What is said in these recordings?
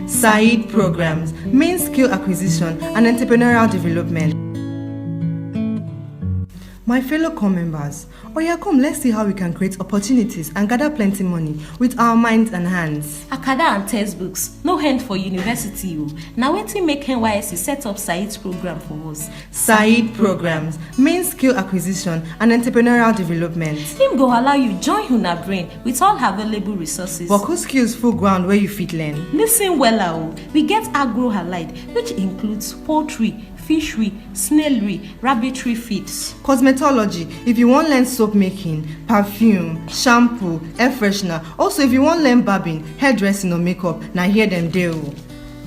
Saed programs, main skill acquisition and entrepreneurial development. My fellow core members, come, let's see how we can create opportunities and gather plenty money with our minds and hands. Akada and textbooks, no hand for university. Now wetin make Nysc set up Saed's program for us. Saed programs, main skill acquisition and entrepreneurial development. Him go allow you join una brain with all available resources. Work skills full ground where you fit learn. Listen well, we get agro allied, which includes poultry, fishery, snailery, rabbitry feeds. Cosmetology, if you want learn soap making, perfume, shampoo, air freshener. Also, if you want learn barbing, hairdressing or makeup, now here them do.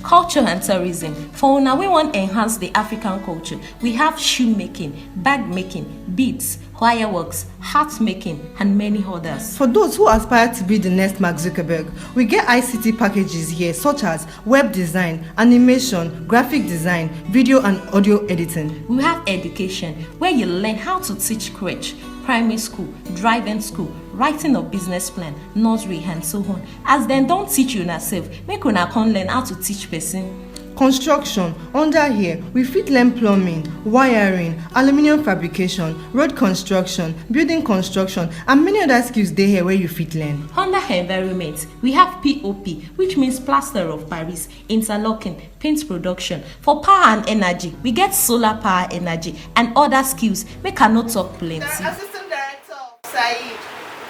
Culture and tourism. For una we want enhance the African culture. We have shoe making, bag making, beads, fireworks, hat making, and many others. For those who aspire to be the next Mark Zuckerberg, we get ICT packages here such as web design, animation, graphic design, video and audio editing. We have education where you learn how to teach crèche, primary school, driving school, writing a business plan, nursery and so on. As then don't teach you yourself, make una come learn how to teach person. Construction, under here, we fit learn plumbing, wiring, aluminium fabrication, road construction, building construction, and many other skills dey here where you fit learn. Under environment, we have POP, which means plaster of Paris, interlocking, paint production. For power and energy, we get solar power energy and other skills. Make I not talk plenty. Assistant Director Saed,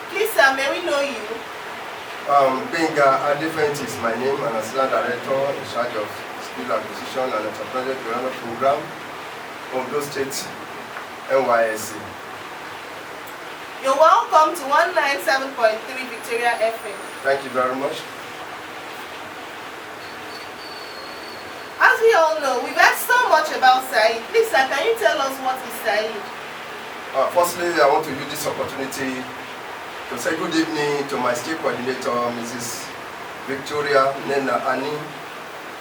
please sir, may we know you? Benga Adefent is my name, and Assistant Director in charge of Skill Acquisition and Entrepreneurial Development Program, Ondo State, Nysc. You're welcome to 197.3 Victoria FM. Thank you very much. As we all know, we've heard so much about Saed. Please sir, can you tell us what is Saed? Firstly, I want to use this opportunity to say good evening to my state coordinator, Mrs. Victoria Nena Annie,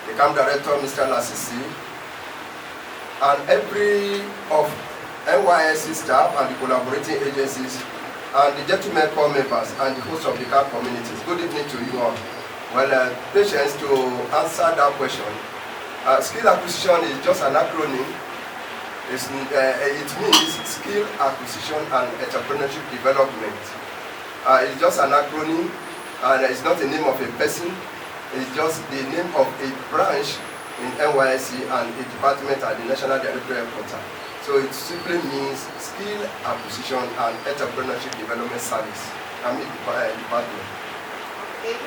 the camp director, Mr. Lasisi, and every of Nysc staff and the collaborating agencies, and the gentlemen core members and the hosts of the camp communities. Good evening to you all. Well, patience to answer that question. Skill acquisition is just an acronym. It means skill acquisition and entrepreneurship development. It's just an acronym, and it's not the name of a person. It's just the name of a branch in Nysc and a department at the National Directorate Headquarters. So it simply means skill acquisition and entrepreneurship development service. Department. Okay.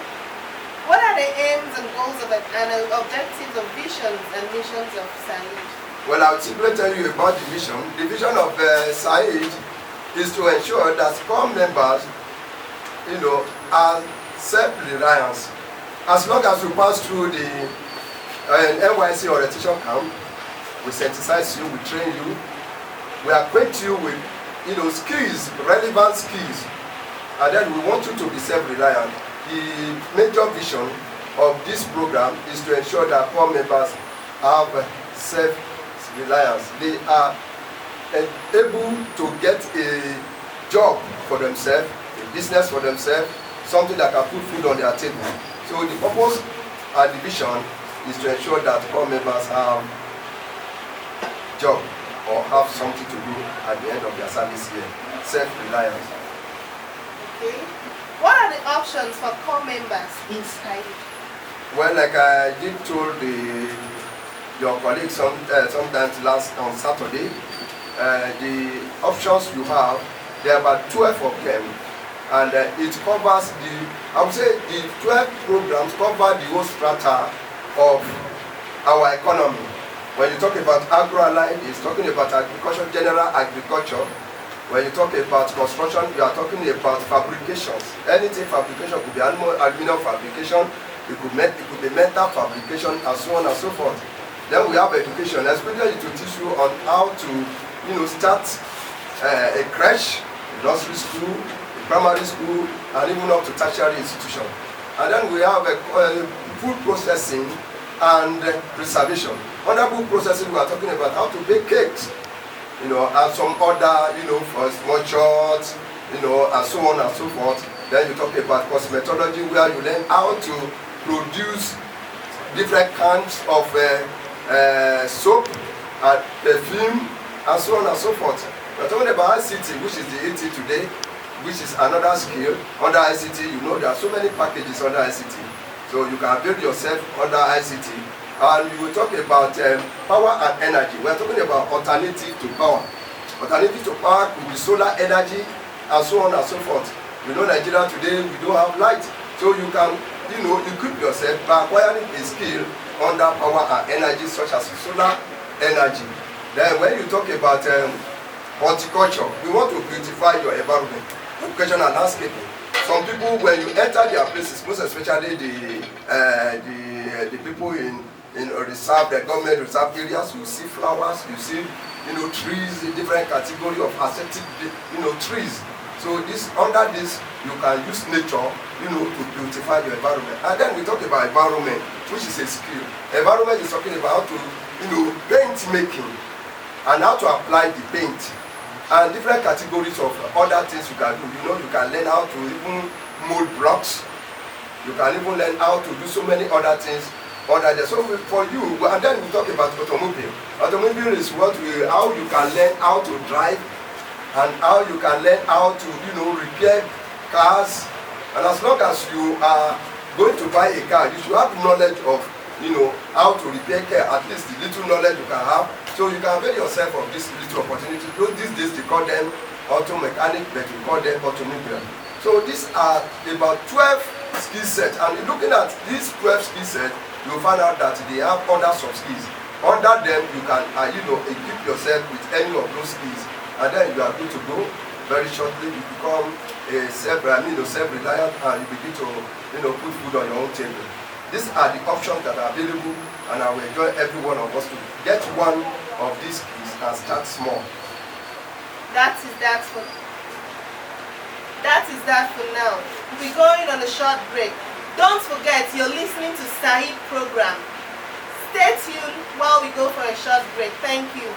What are the aims and goals of it, and objectives of visions and missions of Saed? Well, I'll simply tell you about the vision. The vision of Saed is to ensure that core members, are self-reliance. As long as you pass through the Nysc orientation camp, we sensitize you, we train you, we acquaint you with skills, relevant skills, and then we want you to be self-reliant. The major vision of this program is to ensure that core members have self-reliance. They are able to get a job for themselves, a business for themselves, something that can put food on their table. So the purpose and the vision is to ensure that core members have a job or have something to do at the end of their service year. Self-reliance. Okay. What are the options for core members in Saed? Well, like I did told your colleagues sometimes on Saturday, the options you have, there are about 12 of them. And it covers I would say the 12 programs cover the whole strata of our economy. When you talk about agro-allied, it's talking about agriculture, general agriculture. When you talk about construction, you are talking about fabrications. Anything fabrication could be aluminum fabrication, it could be metal fabrication, and so on and so forth. Then we have education, especially to teach you on how to start a crèche, a nursery school, primary school, and even up to tertiary institution. And then we have food processing and preservation. Under food processing, we are talking about how to bake cakes, and some other, for small shots, and so on and so forth. Then you talk about cosmetology, where you learn how to produce different kinds of soap and perfume and so on and so forth. We're talking about ICT, which is the IT today, which is another skill. Under ICT, you know there are so many packages under ICT. So you can build yourself under ICT. And we will talk about power and energy. We're talking about alternative to power. Alternative to power could be solar energy and so on and so forth. You know Nigeria today, we don't have light. So you can, equip yourself by acquiring a skill under power and energy such as solar energy. Then when you talk about horticulture, we want to beautify your environment. Education and landscaping. Some people, when you enter their places, most especially the people in reserve, the government reserve areas, you see flowers, you see trees, a different category of aesthetic trees. So under this you can use nature to beautify your environment. And then we talk about environment, which is a skill. Environment is talking about how to paint making and how to apply the paint and different categories of other things you can do. You can learn how to even mold blocks. You can even learn how to do so many other things under there. So for you, and then we talk about automobile. Automobile is how you can learn how to drive and how you can learn how to repair cars. And as long as you are going to buy a car, you should have knowledge of how to repair car, at least the little knowledge you can have. So you can avail yourself of this little opportunity. These days they call them auto mechanic, but we call them automobile. So these are about 12 skill sets, and looking at these 12 skill sets, you'll find out that they have other sub skills. Under them, you can equip yourself with any of those skills, and then you are good to go. Very shortly, you become a self-reliant, and you begin to put food on your own table. These are the options that are available, and I will enjoy every one of us to get one of these skills and start small. That is that for now. We're going on a short break. Don't forget, you're listening to Saed program. Stay tuned while we go for a short break. Thank you.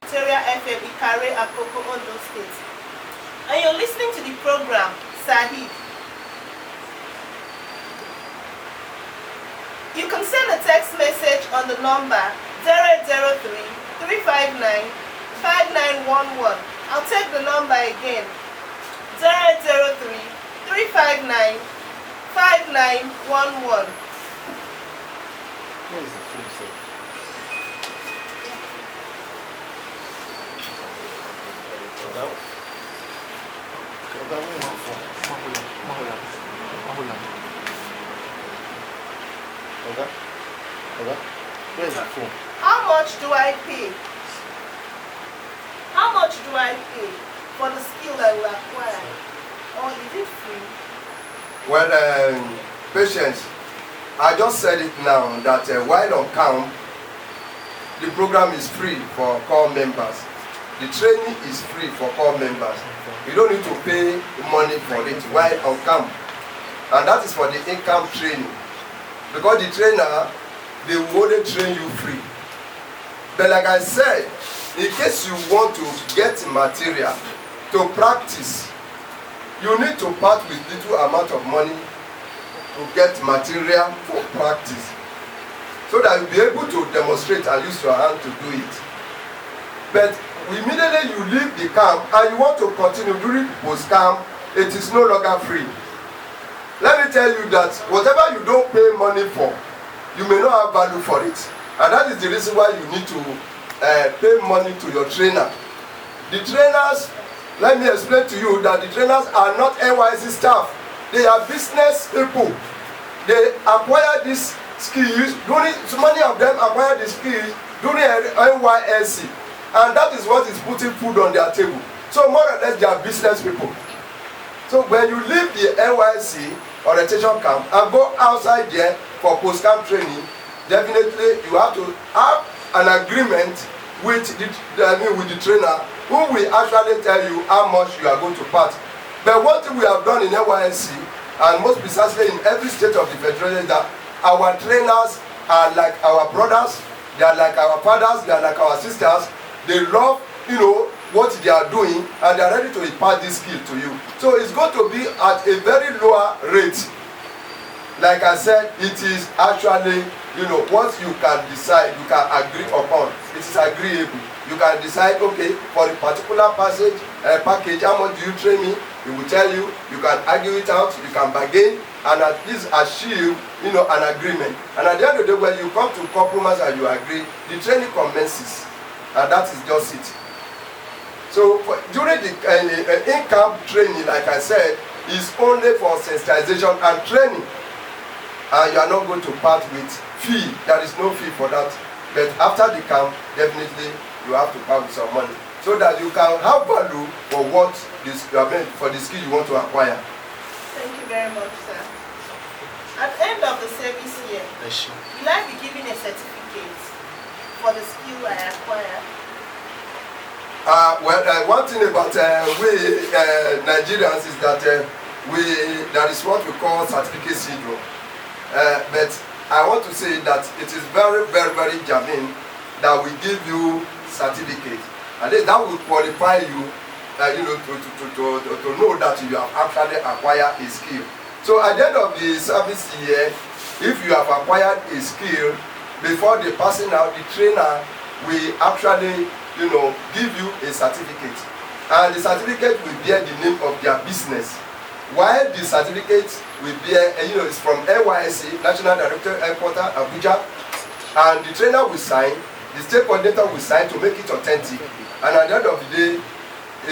Victoria FM, Ikare, Akoko, Ondo State. And you're listening to the program, Saed. You can send a text message on the number 003-359-5911. I'll take the number again. 003-359-5911. What is the full set? Where is the phone? How much do I pay? How much do I pay for the skill I will acquire? Or is it free? Well, patience, I just said it now that while on camp, the program is free for core members. The training is free for core members. You don't need to pay money for it while on camp. And that is for the in-camp training. Because the trainer, they will only train you free. But like I said, in case you want to get material to practice, you need to part with little amount of money to get material for practice, so that you'll be able to demonstrate and use your hand to do it. But immediately you leave the camp and you want to continue during post-camp, it is no longer free. Let me tell you that whatever you don't pay money for, you may not have value for it. And that is the reason why you need to pay money to your trainer. The trainers, let me explain to you that the trainers are not NYSC staff. They are business people. They acquire these skills, so many of them acquire the skills during NYSC. And that is what is putting food on their table. So more or less they are business people. So when you leave the NYSC orientation camp and go outside there for post-camp training, definitely you have to have an agreement with the trainer, who will actually tell you how much you are going to part. But one thing we have done in NYSC, and most precisely in every state of the federation, is that our trainers are like our brothers, They are like our fathers, they are like our sisters. They love, what they are doing, and they are ready to impart this skill to you. So it's going to be at a very lower rate. Like I said, it is actually, what you can decide, you can agree upon. It is agreeable. You can decide, okay, for a particular package, how much do you train me? He will tell you. You can argue it out, you can bargain, and at least achieve, an agreement. And at the end of the day, when you come to compromise and you agree, the training commences, and that is just it. So during the in-camp training, like I said, is only for sensitization and training. And you are not going to part with fee. There is no fee for that. But after the camp, definitely you have to part with some money, so that you can have value for for the skill you want to acquire. Thank you very much, sir. At the end of the service year, will I be given a certificate for the skill I acquire? One thing about we Nigerians is that that is what we call certificate syndrome. But I want to say that it is very, very, very germane that we give you certificate, and then that will qualify you, to know that you have actually acquired a skill. So at the end of the service year, if you have acquired a skill, before the passing out, the trainer will actually give you a certificate, and the certificate will bear the name of their business, while the certificate will bear it's from Nysc, National Director Headquarters Abuja, and the trainer will sign, the state coordinator will sign to make it authentic, and at the end of the day,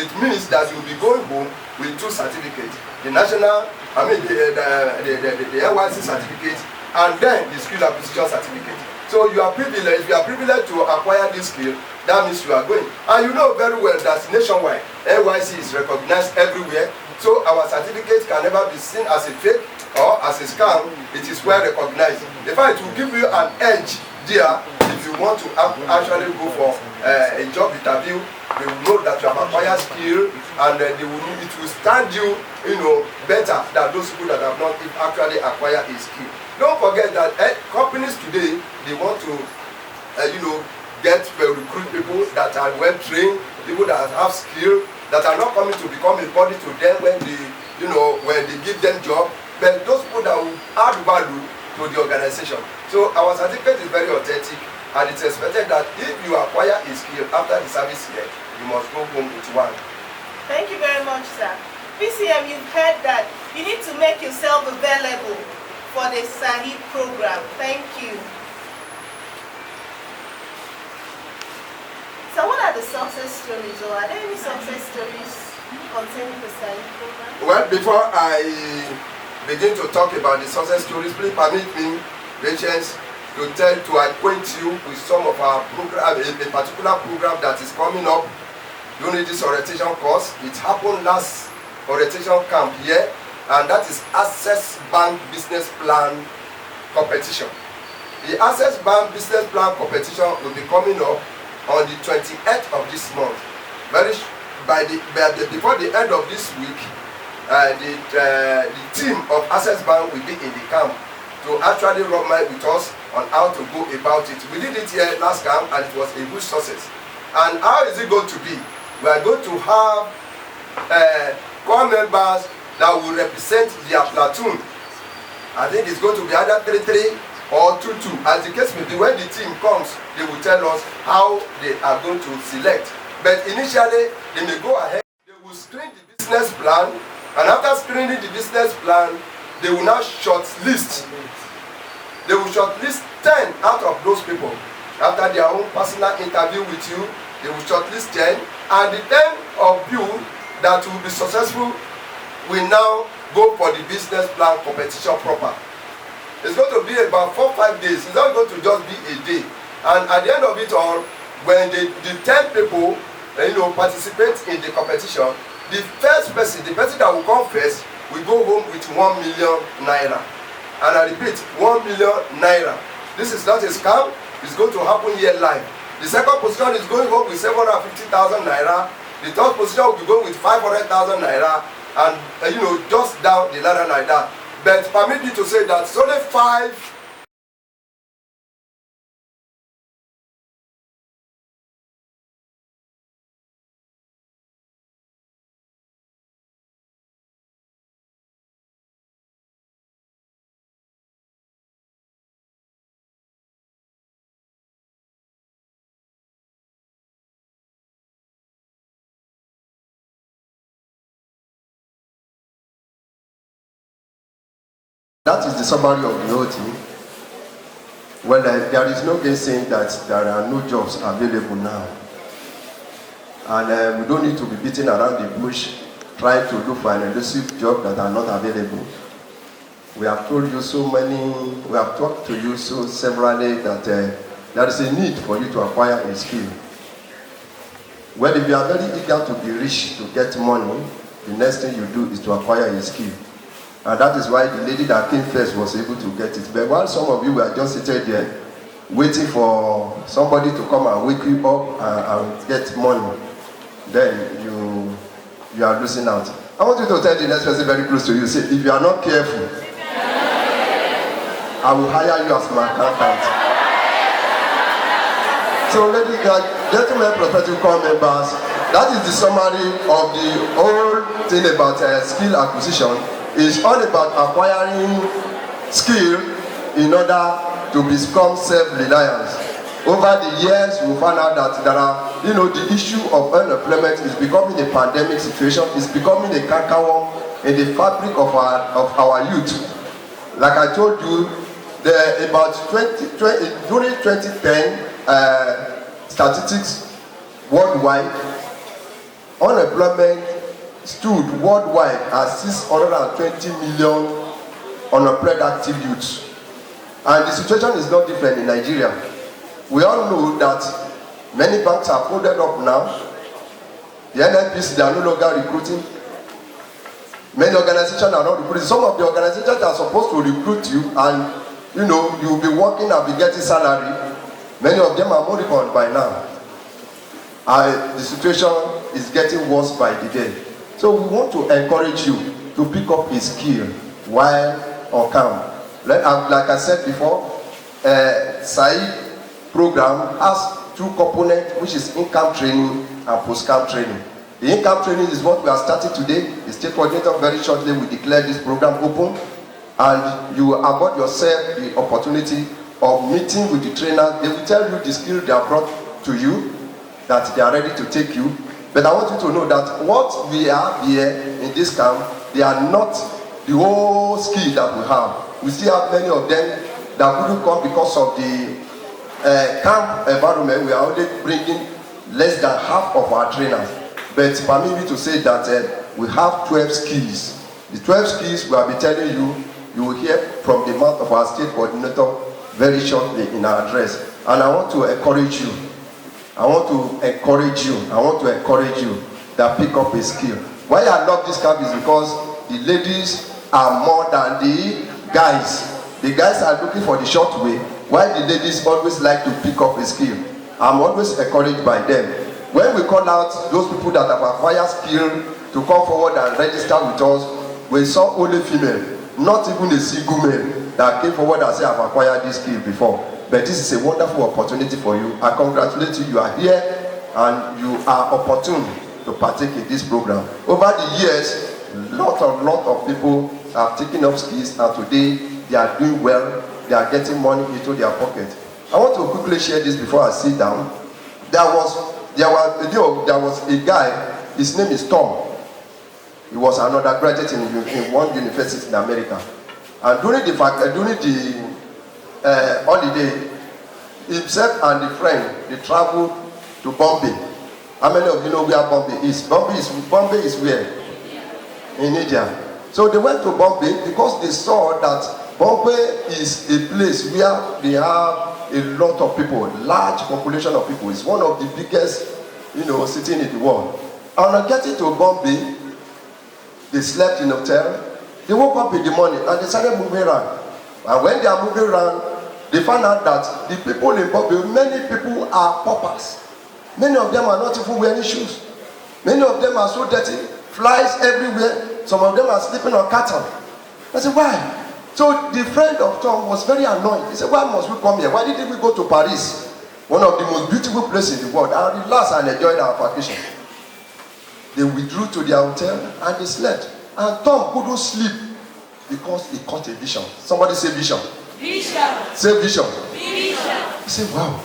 it means that you will be going home with two certificates, the national, the Nysc certificate, and then the skill acquisition certificate. So you are privileged. If you are privileged to acquire this skill, that means you are going. And you know very well that nationwide, Nysc is recognized everywhere. So our certificate can never be seen as a fake or as a scam. It is well recognized. In fact, it will give you an edge there if you want to actually go for a job interview. They will know that you have acquired skill, and it will stand you, better than those people that have not actually acquired a skill. Don't forget that companies today, they want to, recruit people that are well trained, people that have skill, that are not coming to become a body to them when they give them job, but those people that will add value to the organization. So our certificate is very authentic, and it's expected that if you acquire a skill after the service year, you must go home with one. Thank you very much, sir. PCM, you've heard that you need to make yourself available for the Saed program. Thank you. So what are the success stories, or are there any success stories concerning the Saed program? Well, before I begin to talk about the success stories, please permit me, patience, to acquaint you with some of our program, a particular program that is coming up during this orientation course. It happened last orientation camp here, and that is Access Bank Business Plan Competition. The Access Bank Business Plan Competition will be coming up on the 28th of this month. Before the end of this week, the team of Access Bank will be in the camp to actually rub mind with us on how to go about it. We did it here last camp, and it was a good success. And how is it going to be? We are going to have core members that will represent their platoon. I think it's going to be either 3-3 or 2-2. As the case may be, when the team comes, they will tell us how they are going to select. But initially, they may go ahead, they will screen the business plan, and after screening the business plan, they will now shortlist. They will shortlist 10 out of those people. After their own personal interview with you, they will shortlist 10, and the 10 of you that will be successful will now go for the business plan competition proper. It's going to be about 4-5 days. It's not going to just be a day. And at the end of it all, when the 10 people participate in the competition, the first person, the person that will come first, will go home with 1 million naira. And I repeat, 1 million naira. This is not a scam. It's going to happen here live. The second position is going home with 750,000 naira. The third position will be going with 500,000 naira. And just down the ladder like that. But permit me to say that it's only 5 That is the summary of the whole thing. Well, there is no game saying that there are no jobs available now. And we don't need to be beating around the bush trying to look for an elusive job that are not available. We have told you so many, we have talked to you so severally that there is a need for you to acquire a skill. Well, if you are very eager to be rich, to get money, the next thing you do is to acquire a skill. And that is why the lady that came first was able to get it. But while some of you were just sitting there, waiting for somebody to come and wake you up and get money, then you are losing out. I want you to tell the next person very close to you, say, if you are not careful, I will hire you as my accountant. So ladies and gentlemen, prospective corps members, that is the summary of the whole thing about skill acquisition. It's all about acquiring skill in order to become self-reliant. Over the years, we found out that there are, the issue of unemployment is becoming a pandemic situation. It's becoming a cankerworm in the fabric of our youth. Like I told you, about during 2010 statistics worldwide, unemployment stood worldwide at 620 million unemployed active youths. And the situation is not different in Nigeria. We all know that many banks are folded up now. The NNPC, they are no longer recruiting. Many organizations are not recruiting. Some of the organizations are supposed to recruit you and you'll be working and be getting salary. Many of them are moribund by now. The situation is getting worse by the day. So we want to encourage you to pick up a skill while on camp. Like I said before, Saed program has two components, which is in-camp training and post-camp training. The in-camp training is what we are starting today. The state coordinator very shortly will declare this program open, and you will afford yourself the opportunity of meeting with the trainers. They will tell you the skill they have brought to you, that they are ready to take you. But I want you to know that what we have here in this camp, they are not the whole skill that we have. We still have many of them that couldn't come because of the camp environment. We are only bringing less than half of our trainers. But permit me to say that we have 12 skills. The 12 skills we will be telling you, you will hear from the mouth of our state coordinator very shortly in our address. And I want to encourage you. I want to encourage you that pick up a skill. Why I love this camp is because the ladies are more than the guys. The guys are looking for the short way, while the ladies always like to pick up a skill. I'm always encouraged by them. When we call out those people that have acquired skill to come forward and register with us, we saw only female, not even a single male that came forward and said, I've acquired this skill before. But this is a wonderful opportunity for you. I congratulate you. You are here and you are opportune to partake in this program. Over the years, lot of people have taken up skills, and today they are doing well. They are getting money into their pocket. I want to quickly share this before I sit down. There was a guy. His name is Tom. He was an undergraduate in one university in America. And during the holiday, himself and the friend, they traveled to Bombay. How many of you know where Bombay is? Bombay is where? In India. So they went to Bombay because they saw that Bombay is a place where they have a lot of people, large population of people. It's one of the biggest, city in the world. And on getting to Bombay, they slept in a hotel. They woke up in the morning and they started moving around. And when they are moving around, they found out that the people in Bombay, many people are paupers. Many of them are not even wearing shoes. Many of them are so dirty, flies everywhere. Some of them are sleeping on cattle. I said, why? So the friend of Tom was very annoyed. He said, why must we come here? Why didn't we go to Paris? One of the most beautiful places in the world. And relax and enjoy our vacation. They withdrew to their hotel and they slept. And Tom couldn't sleep because he caught a vision. Somebody say vision. Vision. Say vision. Vision. He said, wow,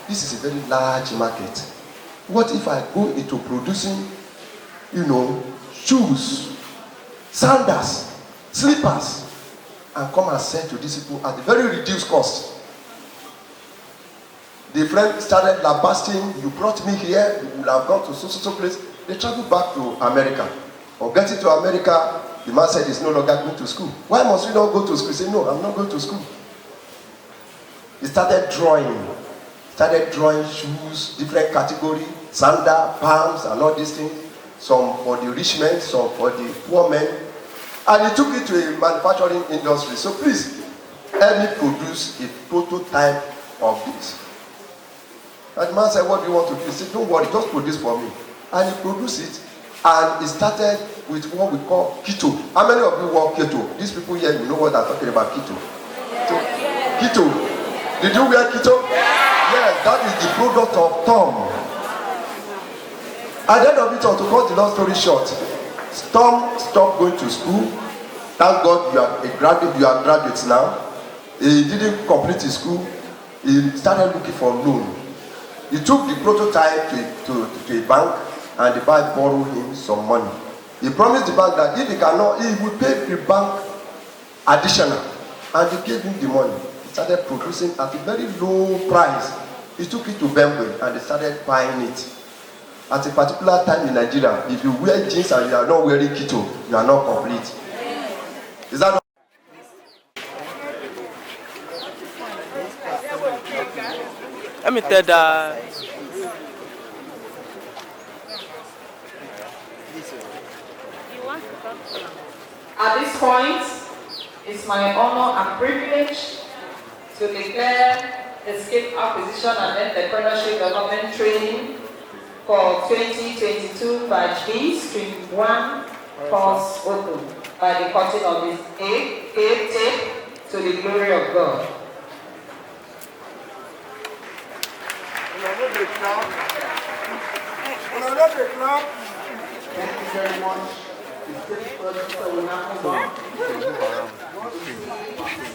this is a very large market. What if I go into producing, shoes, sandals, slippers? and come and sell to these people at a very reduced cost. The friend started lambasting, you brought me here, you would have gone to so place. They traveled back to America. Or getting to America, the man said he's no longer going to school. Why must we not go to school? He said, no, I'm not going to school. He started drawing shoes, different category, sandal, palms, and all these things. Some for the rich men, some for the poor men. And he took it to a manufacturing industry. So please, help me produce a prototype of this. And the man said, what do you want to do? He said, don't worry, just produce for me. And he produced it, and he started with what we call keto. How many of you work keto? These people here, you know what I'm talking about, keto. Keto. Did you wear keto? Yes, that is the product of Tom. At the end of it all, to cut the long story short, Tom stopped going to school. Thank God you are a graduate, you are graduates now. He didn't complete his school. He started looking for loan. He took the prototype to a bank, and the bank borrowed him some money. He promised the bank that if he cannot, he would pay the bank additional, and they gave him the money. He started producing at a very low price. He took it to Benway, and they started buying it. At a particular time in Nigeria, if you wear jeans and you are not wearing keto, you are not complete. Is that not? Let me tell that. At this point, it's my honor and privilege to declare the skip acquisition and entrepreneurship development training for 2022 batch B, stream 1, course open by the cutting of this tape to the glory of God. Thank you very much. Will now move on.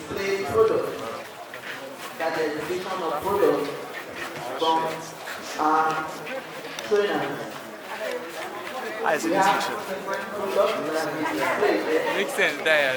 The product, that is the vision of product from our trainers. I see this picture. Makes sense, there.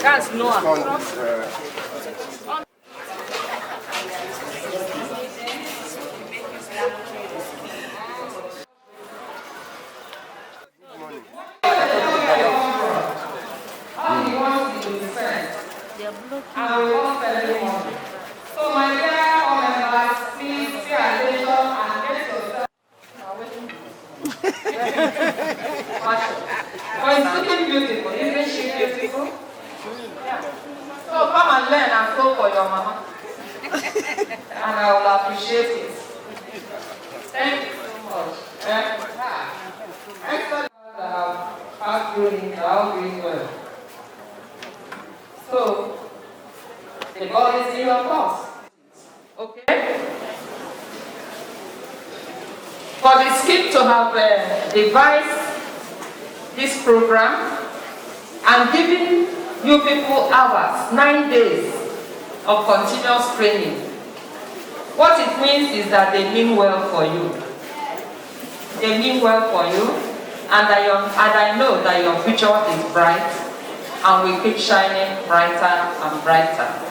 That's Noah. So my dear members, please pay attention and get yourself. Oh, it's looking beautiful, isn't she beautiful? Yeah. So come and learn and sew for your mama. And I will appreciate it. Thank you so much. Excellent that have passed through it, are all doing well. So, the ball is in your course. Okay? For the skip to have devised this program and giving you people hours, 9 days of continuous training, what it means is that they mean well for you. They mean well for you, and I know that your future is bright and will keep shining brighter and brighter.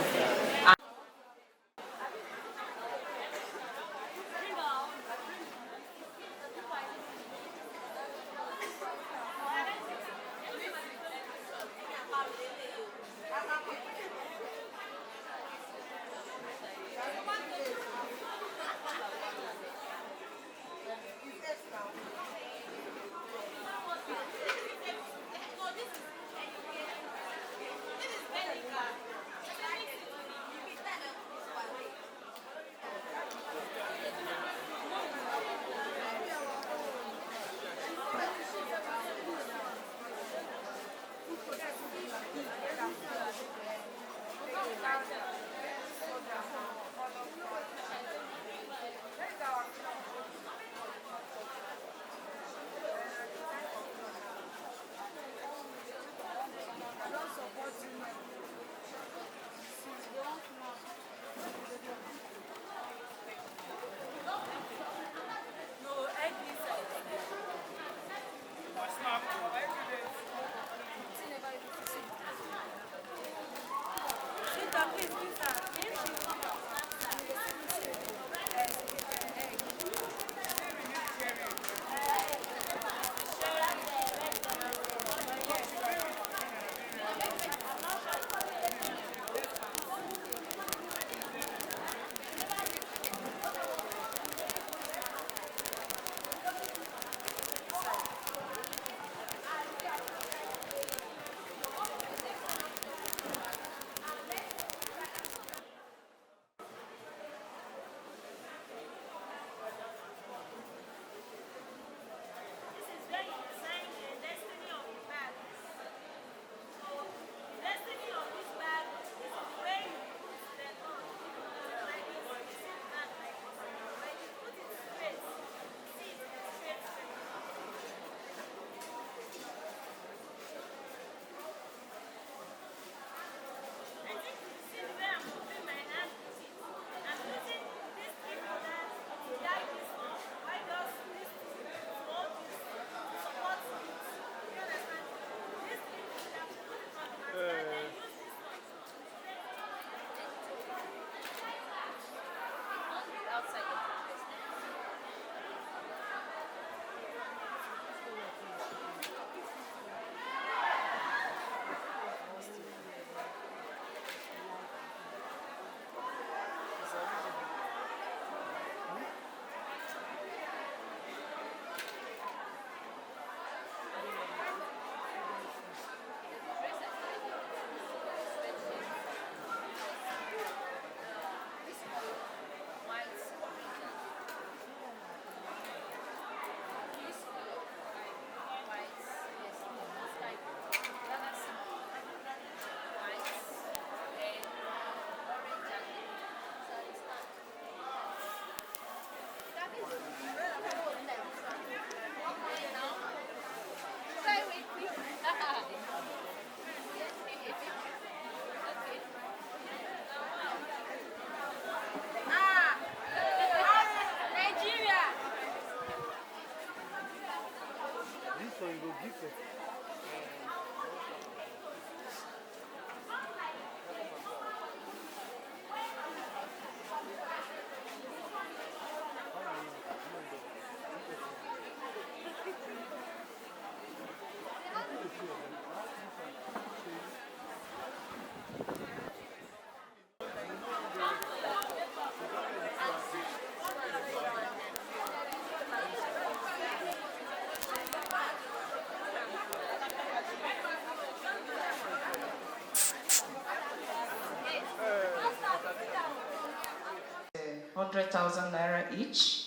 ₦100,000 each.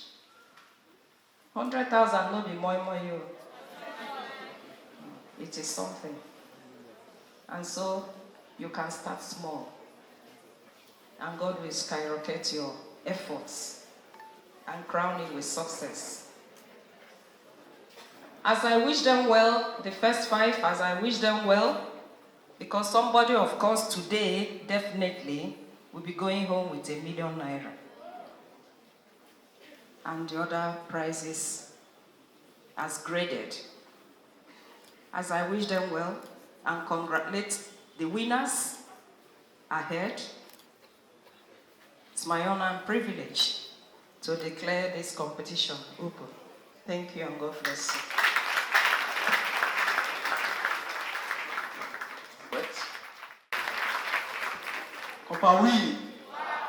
100,000 no be more you. It is something. And so you can start small. And God will skyrocket your efforts and crown it with success. As I wish them well, the first 5, as I wish them well, because somebody, of course, today, definitely, will be going home with ₦1 million. And the other prizes as graded as I wish them well and congratulate the winners ahead. It's my honor and privilege to declare this competition open. Thank you and God bless you.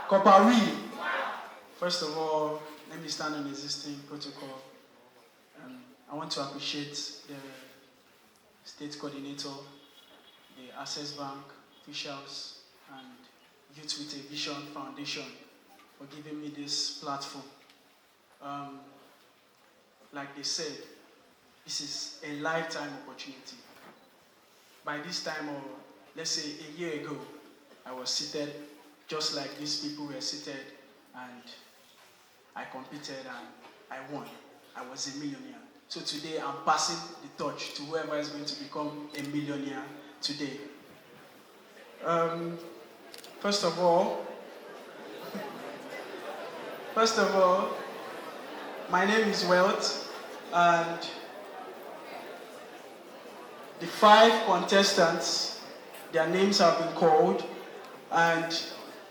Kopari. First of all, let me stand on existing protocol. I want to appreciate the state coordinator, the Access Bank officials, and Youth with a Vision Foundation for giving me this platform. Like they said, this is a lifetime opportunity. By this time, or let's say a year ago, I was seated just like these people were seated, and I competed and I won. I was a millionaire. So today I'm passing the torch to whoever is going to become a millionaire today. First of all, my name is Wealth, and the 5 contestants, their names have been called, and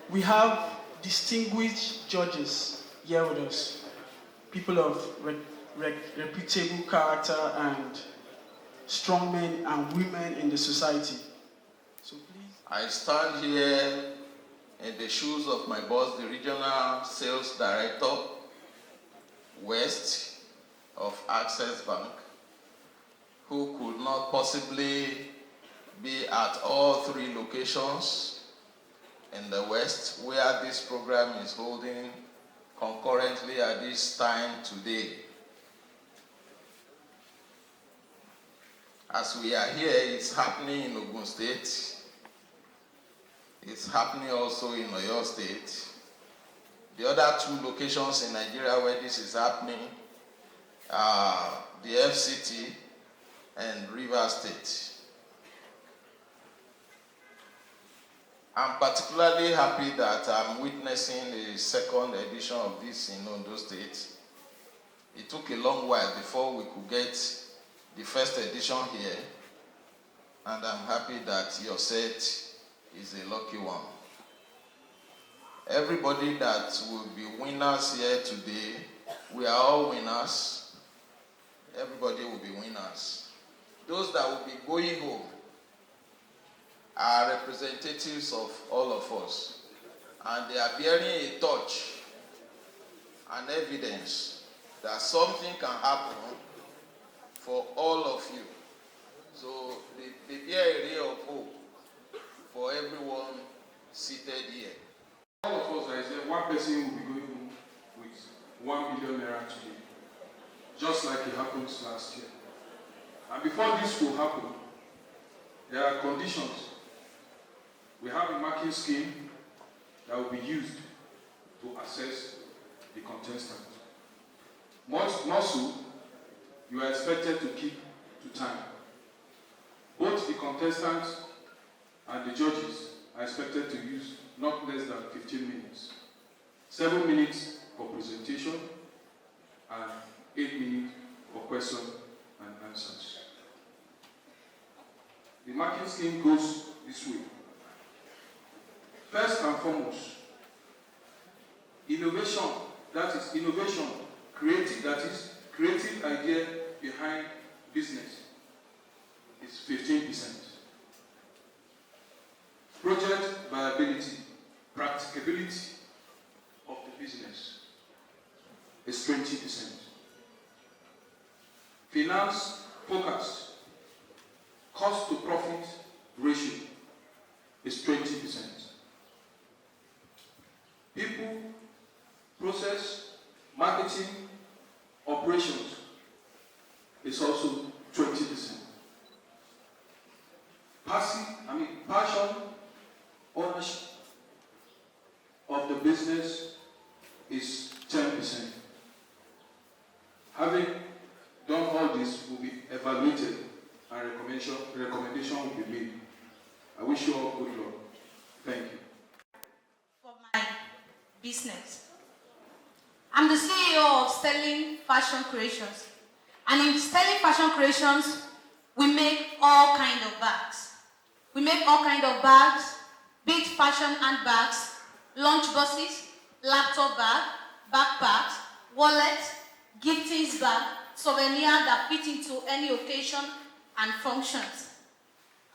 we have distinguished judges here with us, people of reputable character and strong men and women in the society. So please. I stand here in the shoes of my boss, the Regional Sales Director, West of Access Bank, who could not possibly be at all 3 locations in the West where this program is holding concurrently at this time today. As we are here, it's happening in Ogun State. It's happening also in Oyo State. The other 2 locations in Nigeria where this is happening are the FCT and Rivers State. I'm particularly happy that I'm witnessing the 2nd edition of this in Ondo State. It took a long while before we could get the 1st edition here, and I'm happy that your set is a lucky one. Everybody that will be winners here today, we are all winners. Everybody will be winners. Those that will be going home are representatives of all of us, and they are bearing a torch and evidence that something can happen for all of you. So they bear a ray of hope for everyone seated here. All of us, I said, one person will be going home with 1 million naira today, just like it happened last year. And before this will happen, there are conditions. We have a marking scheme that will be used to assess the contestants. More so, you are expected to keep to time. Both the contestants and the judges are expected to use not less than 15 minutes. 7 minutes for presentation and 8 minutes for questions and answers. The marking scheme goes this way. First and foremost, innovation, creative idea behind business is 15%. Project viability, practicability of the business is 20%. Finance focus, cost to profit ratio is 20%. People, process, marketing, operations is also 20%. Passion, ownership of the business is 10%. Having done all this will be evaluated and recommendation will be made. I wish you all good luck. Thank you. For my business. I'm the CEO of Sterling Fashion Creations. And in Sterling Fashion Creations, We make all kind of bags. We make all kind of bags, be it fashion handbags, lunch boxes, laptop bag, backpacks, wallets, giftings bag, souvenir that fit into any occasion and functions.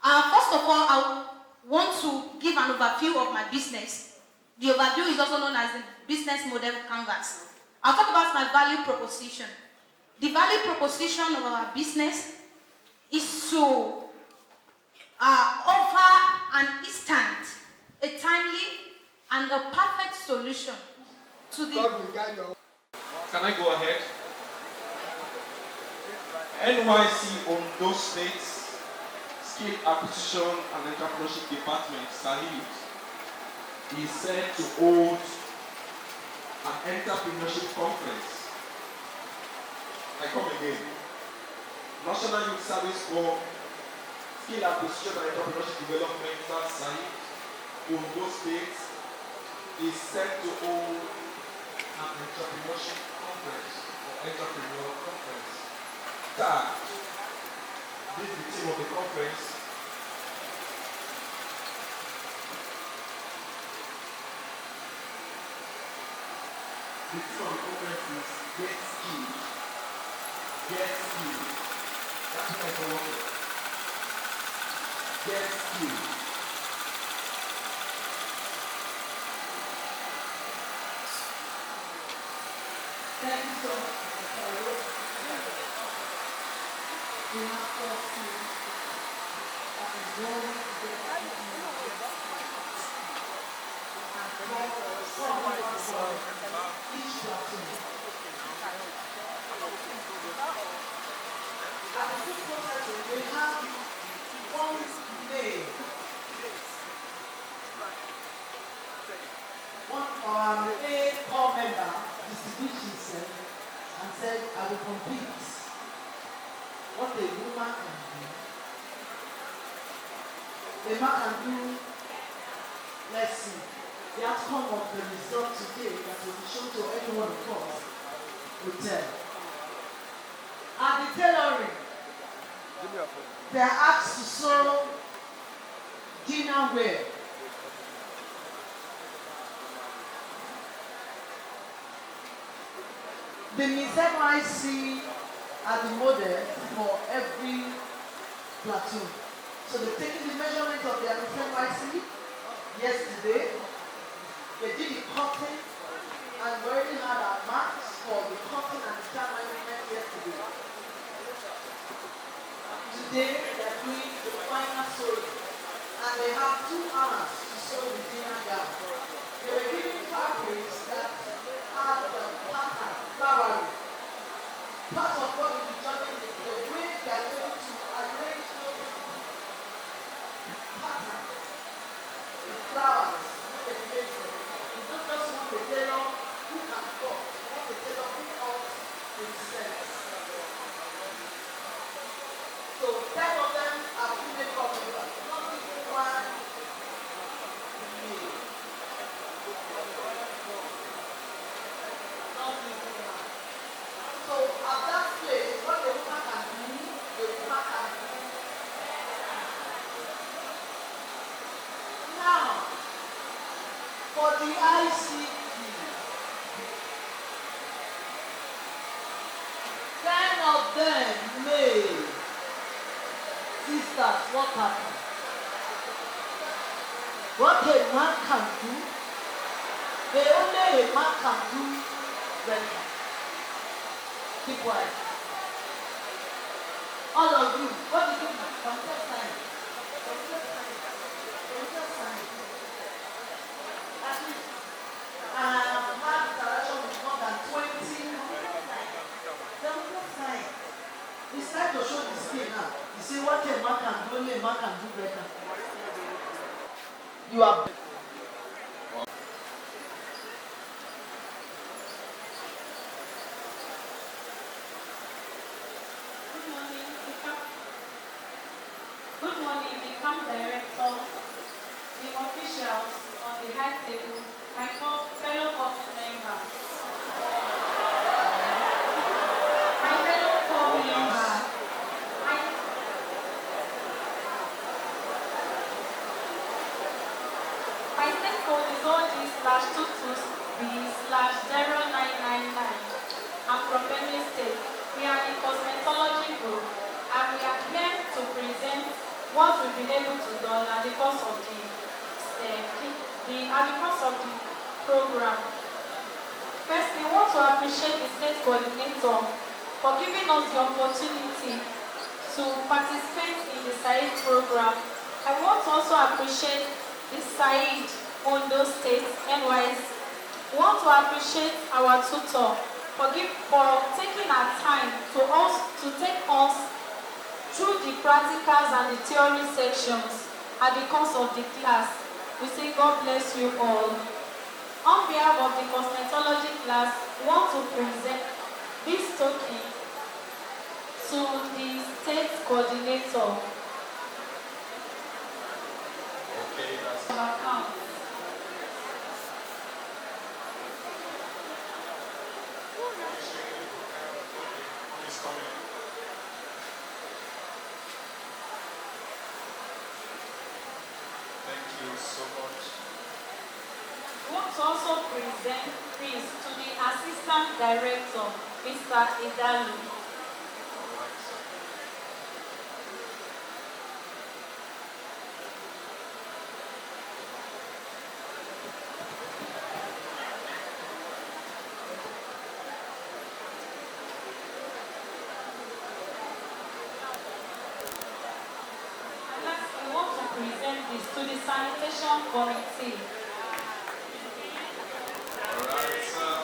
First of all, I want to give an overview of my business. The overview is also known as the business model canvas. I'll talk about my value proposition. The value proposition of our business is to offer an instant, a timely, and a perfect solution to the... Can I go ahead? NYC Ondo State's Skill Acquisition and Entrepreneurship Department, Saed, is set to hold an entrepreneurship conference. I come again. National Youth Service for Skill Acquisition and Entrepreneurship Development, that's Saed, Ondo State, is set to hold an entrepreneurship conference or entrepreneur conference. That this is the theme of the conference. The theme of the conference is Get Skilled. Get Skilled. That's what I call it. Get Skilled. Thank you so much, Mr. We have to see that is going to get each platoon. At the food processing, we have one name. One of our core member distinguished himself and said, I will compete. What a woman can do. A man can do, let's see, the outcome of the result today that will be shown to everyone of us will tell. At the tailoring, they are asked to sew dinner wear. The Miss NYC are the model for every platoon. So they've taken the measurement of their Miss NYC yesterday. They did the cutting and we already had our marks for the cutting and the time measurement yesterday. Today they are doing the final sewing and they have 2 hours to sew the dinner gown. They were giving fabrics that are the pattern, flowering. Part of what we'll be judging is the way they are going to arrange those patterns, the flowers, the decoration. You don't just want the tailor who can cut, you want the tailor who cuts himself. So 10 of them are female customers, not even one male. Not even one. So at that place, what the woman can do, the woman can do. Now, for the ICT, 10 of them male sisters, what happened? What a man can do, only a man can do better. Keep quiet. All of you, what do you do? Computer science. Computer science. Computer science. At least, I have had interaction with more than 20. Computer science. It's time to show the skill now. You see what a man can do, only a man can do better. You are. Good morning, the camp director, the officials on the high table, my fellow office members. My fellow corps members, what we've been able to do at the course of the program. Firstly, we want to appreciate the state coordinator for giving us the opportunity to participate in the Saed program. I want to also appreciate the Saed Ondo State NYSC. We want to appreciate our tutor for taking our time to take us through the practicals and the theory sections at the course of the class. We say God bless you all. On behalf of the cosmetology class, we want to present this token to the state coordinator. Okay, that's Account. Thank you so much. We want to also present this to the Assistant Director, Mr. Idalu. And lastly, we want to present this to the Sanitation Committee. Alright, sir.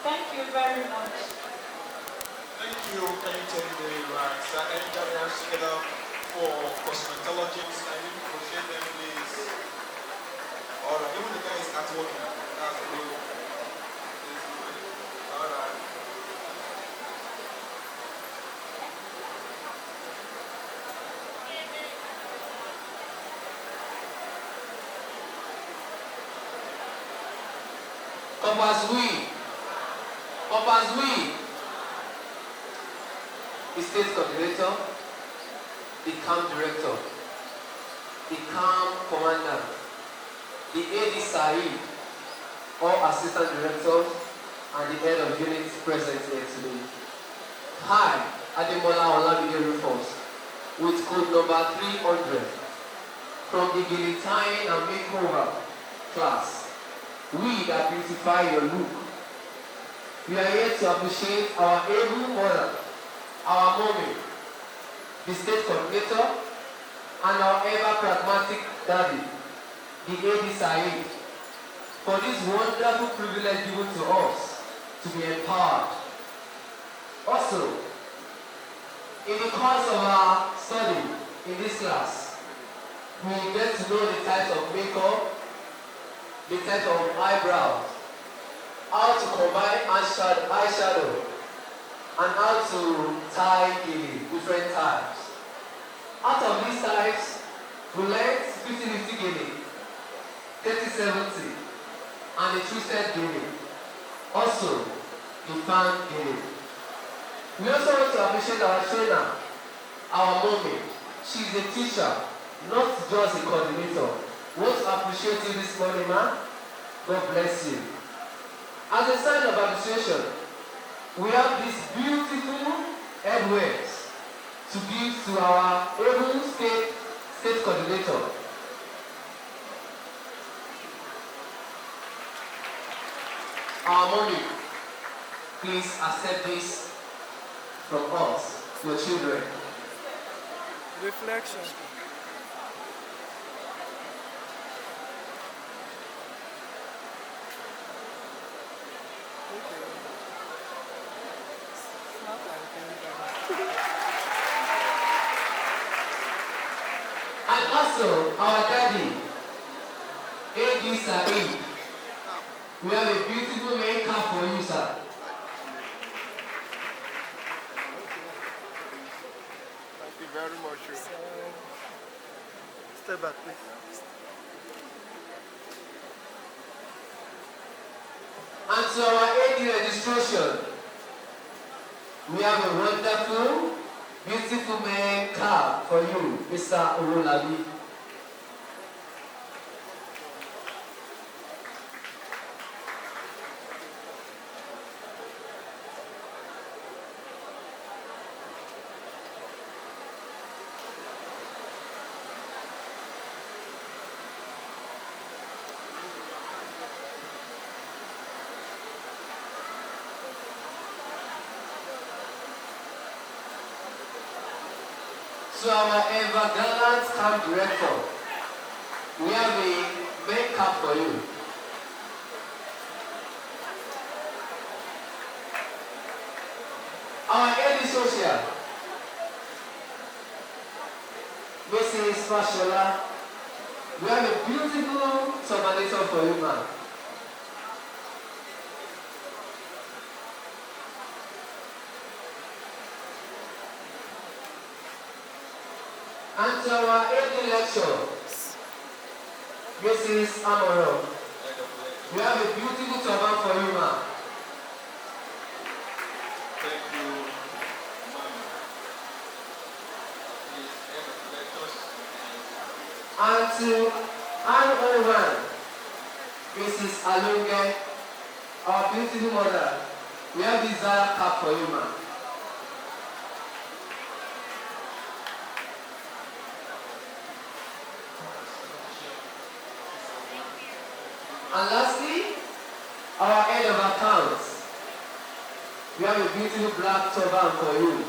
Thank you very much. Thank you. Can you tell me the right? Sir, anybody wants to get up for cosmetologists? I need to appreciate them, please. Alright, even the guys not working. That's good. Alright. Compass we, the state coordinator, the camp director, the camp commander, the AD Said, all assistant directors, and the head of unit present here today. Hi, Ademola Olamide Rufus, with code number 300 from the Gilly Tying and Makeover class. We that beautify your look. We are here to appreciate our able mother, our mommy, the state coordinator, and our ever pragmatic daddy, the AD Said, for this wonderful privilege given to us to be empowered. Also, in the course of our study in this class, we get to know the types of makeup, the type of eyebrows, how to combine eyeshadow, and how to tie gilly, different types. Out of these types, we learned 50-50 gilly, 30-70, and the twisted gilly. Also, the fan gilly. We also want to appreciate our trainer, our mommy. She's a teacher, not just a coordinator. We want to appreciate you this morning, man. God bless you. As a sign of appreciation, we have these beautiful headwears to give to our able state coordinator. Our mommy, please accept this from us, your children. Reflection. And also, our daddy, AD Said. We have a beautiful main cap for you, sir. Thank you very much. Step back, please. And to our AD registration, we have a wonderful, beautiful main cap for you, Mr. Urulabi. to our ever gallant camp director, we have a main cap for you. Our AD social, Mrs. Fashola, we have a beautiful terminator for you, ma'am. And to our AD lecturer, Mrs. Amoro, we have a beautiful turban for you, ma'am. Thank you, ma'am. And to RO1, Mrs. Alunge, our beautiful mother, we have this cap for you, ma'am. And lastly, our head of accounts, we have a beautiful black turban for you.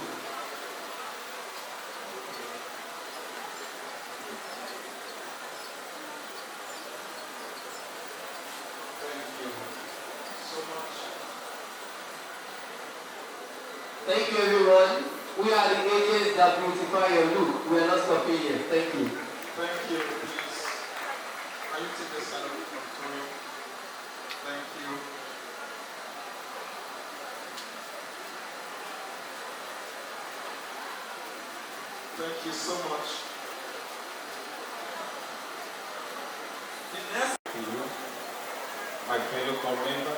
Thank you, everyone. We are the agents that beautify your look. We are not stopping here. Thank you. Thank you, please. Can you take the sign of the auditorium? Thank you. Thank you so much. The next to you, my fellow club member.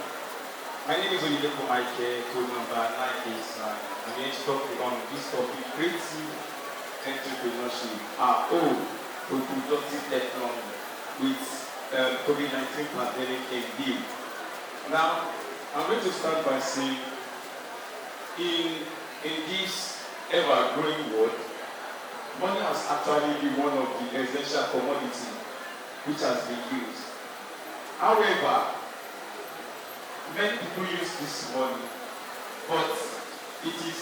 My name is Oliveko Mike, code number 9 is I'm going to talk on this topic, creative entrepreneurship, our own productive economy with COVID-19 pandemic in view. Now, I'm going to start by saying, in this ever-growing world, money has actually been one of the essential commodities which has been used. However, many people use this money, but it is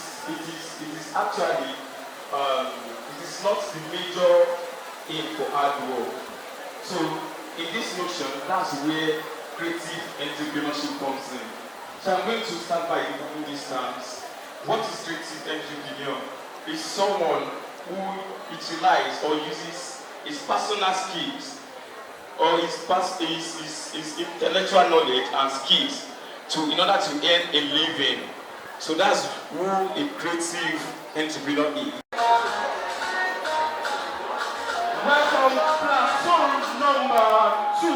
actually it is not the major aim for hard work. So in this notion, that's where creative entrepreneurship comes in. So I'm going to start by defining these terms. What is creative entrepreneur? Is someone who utilizes or uses his personal skills or his intellectual knowledge and skills in order to earn a living. So that's who a creative entrepreneur is. Welcome platoon number 2.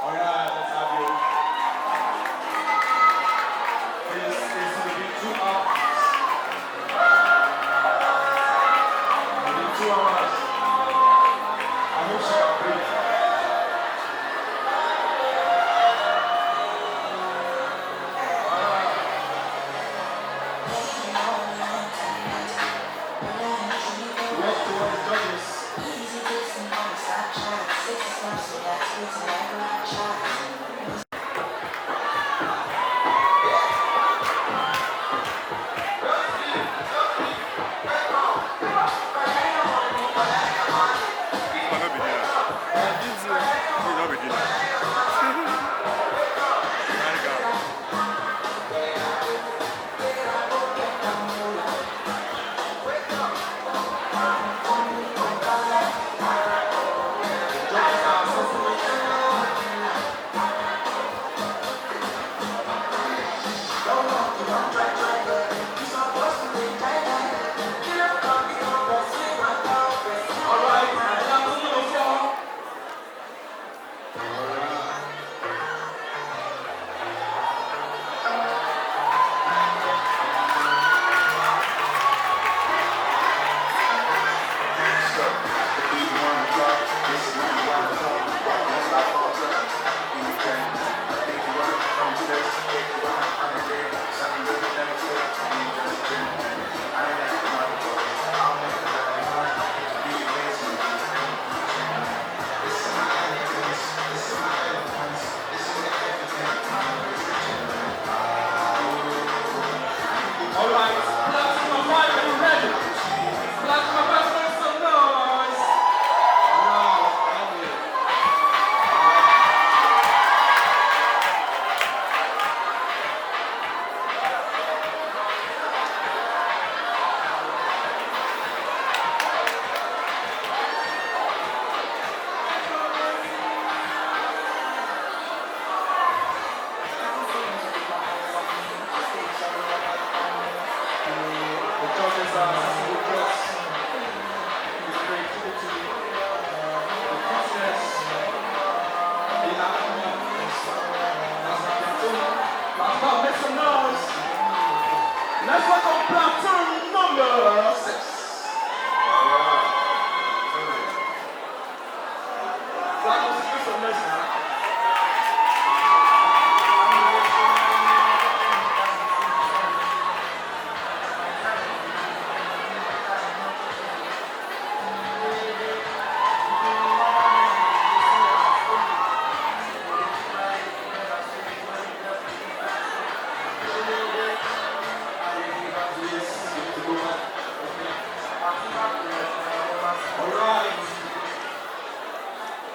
Alright, let's have you. This is within 2 hours. Within 2 hours. I hope she can breathe.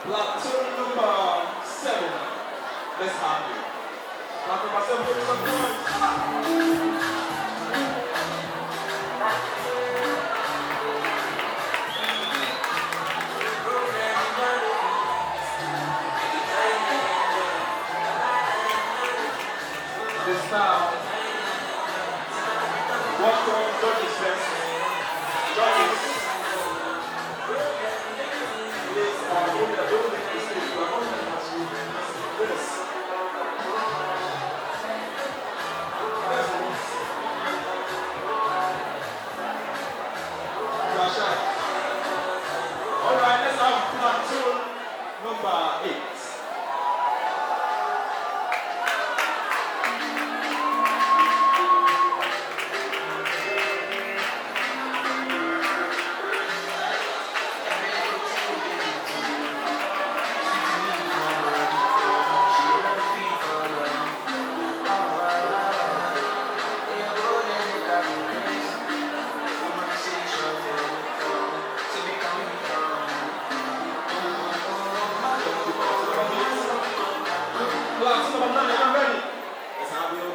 Platoon number 7. Let's have it. Platoon number 7, give me some noise. This now, what from judges best? Judges, please, don't make mistakes. You are not going to this. Alright, let's have platoon number 8. Platoon number 9, I'm ready. Let's have you.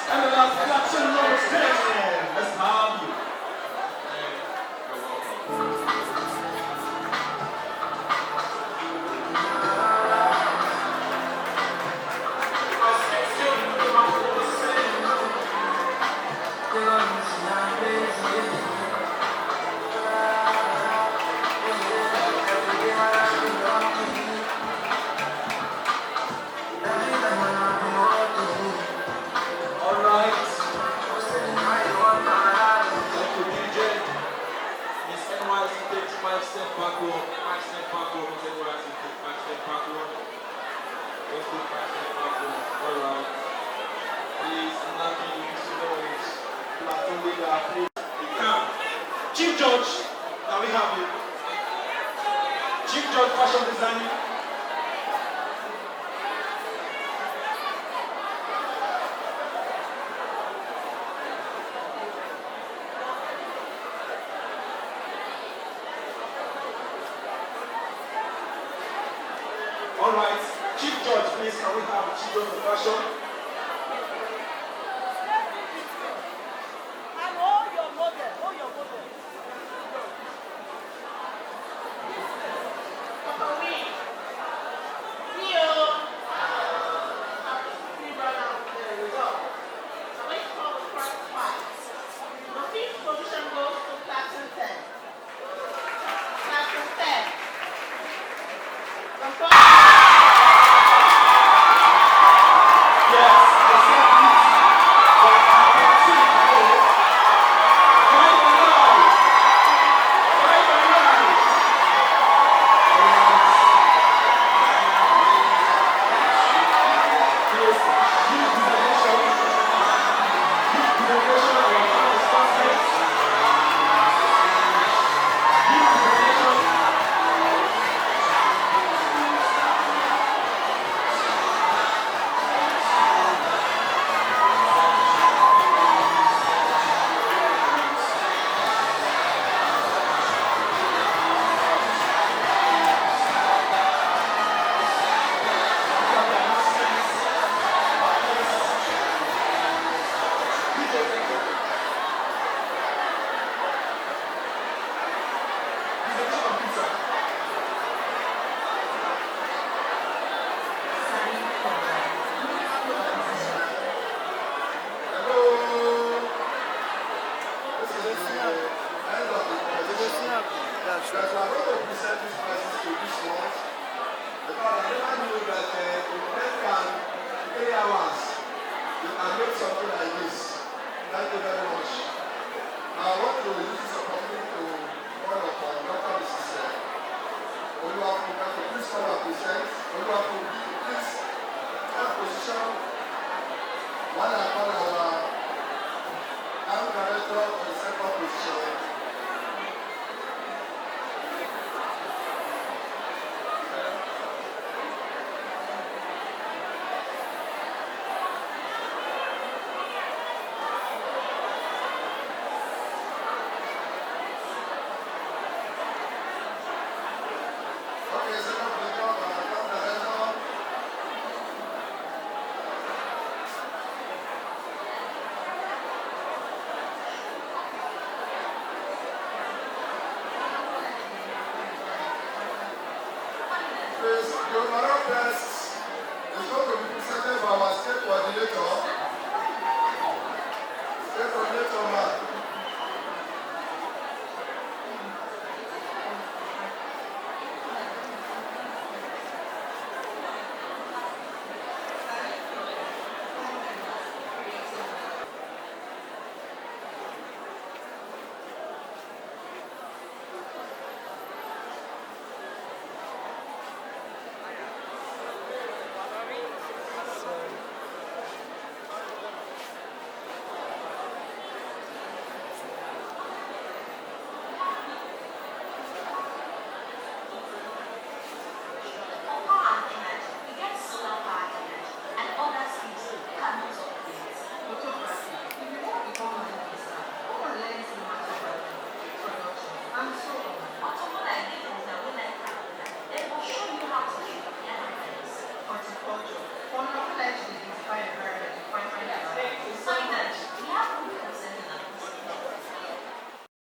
And the last platoon number 10. Let's have you. Alright. Thank you, DJ. Miss NYC takes 5 steps backward. 5 steps backward. Miss NYC takes 5 steps backward. Let's do 5 steps backward. Alright. Please, nothing noise. Platoon leader, please. You can. Chief Judge, now we have you. Chief Judge, fashion designing. Alright, Chief Judge, please, can we have Chief Judge of Fashion? And hold your model, hold your model. The fifth position goes to Platoon 10. Platoon 10. The first. I want to use this opportunity to call upon Dr. Mrs. Okay, second director, third director. Please, the overall test is going to be presented by our state coordinator.